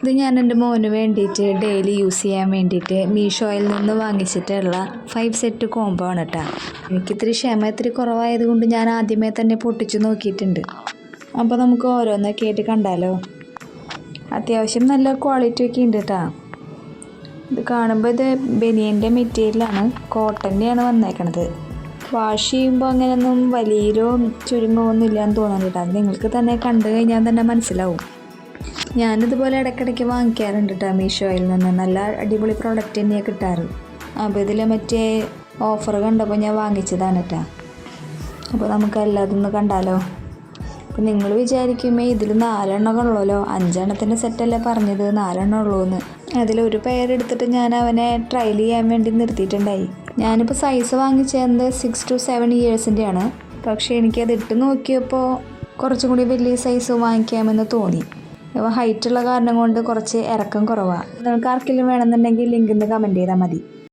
ഇത് ഞാൻ എൻ്റെ മോന് വേണ്ടിയിട്ട് ഡെയിലി യൂസ് ചെയ്യാൻ വേണ്ടിയിട്ട് മീഷോയിൽ നിന്ന് വാങ്ങിച്ചിട്ടുള്ള 5 സെറ്റ് കോംബോ ആണ് കേട്ടോ. എനിക്കിത്തിരി ക്ഷമ ഇത്തിരി കുറവായത് കൊണ്ട് ഞാൻ ആദ്യമേ തന്നെ പൊട്ടിച്ച് നോക്കിയിട്ടുണ്ട്. അപ്പോൾ നമുക്ക് ഓരോന്നൊക്കെ ആയിട്ട് കണ്ടാലോ. അത്യാവശ്യം നല്ല ക്വാളിറ്റി ഒക്കെ ഉണ്ട് കേട്ടോ. ഇത് കാണുമ്പോൾ ഇത് ബനിയൻ്റെ മെറ്റീരിയലാണ്, കോട്ടൻ്റെയാണ് വന്നേക്കണത്. വാഷ് ചെയ്യുമ്പോൾ അങ്ങനെയൊന്നും വലിയൊരു ചുരുങ്ങമൊന്നും ഇല്ലയെന്ന് തോന്നുന്നുണ്ട് കേട്ടോ. അത് നിങ്ങൾക്ക് തന്നെ കണ്ടു കഴിഞ്ഞാൽ തന്നെ മനസ്സിലാവും. ഞാനിതുപോലെ ഇടയ്ക്കിടയ്ക്ക് വാങ്ങിക്കാറുണ്ട് കേട്ടോ മീഷോയിൽ നിന്ന്. നല്ല അടിപൊളി പ്രോഡക്റ്റ് തന്നെയാണ് കിട്ടാറ്. അപ്പോൾ ഇതിൽ മറ്റേ ഓഫർ കണ്ടപ്പോൾ ഞാൻ വാങ്ങിച്ചതാണ് കേട്ടോ. അപ്പോൾ നമുക്ക് എല്ലാതൊന്ന് കണ്ടാലോ. അപ്പോൾ നിങ്ങൾ വിചാരിക്കുമ്പോൾ ഇതിൽ 4 എണ്ണമുള്ളല്ലോ, 5 എണ്ണത്തിൻ്റെ സെറ്റല്ലേ പറഞ്ഞത്, 4 എണ്ണം ഉള്ളൂ എന്ന്. അതിലൊരു പെയർ എടുത്തിട്ട് ഞാൻ അവനെ ട്രയൽ ചെയ്യാൻ വേണ്ടി നിർത്തിയിട്ടുണ്ടായി. ഞാനിപ്പോൾ സൈസ് വാങ്ങിച്ചത് 6 to 7 ഇയേഴ്സിൻ്റെയാണ്. പക്ഷേ എനിക്കത് ഇട്ട് നോക്കിയപ്പോൾ കുറച്ചും കൂടി വലിയ സൈസ് വാങ്ങിക്കാമെന്ന് തോന്നി. അപ്പോൾ ഹൈറ്റുള്ള കാരണം കൊണ്ട് കുറച്ച് ഇറക്കം കുറവാണ്. നിങ്ങൾക്ക് ആർക്കെങ്കിലും വേണമെന്നുണ്ടെങ്കിൽ ലിങ്കിൽ നിന്ന് കമൻറ്റ് ചെയ്താൽ മതി.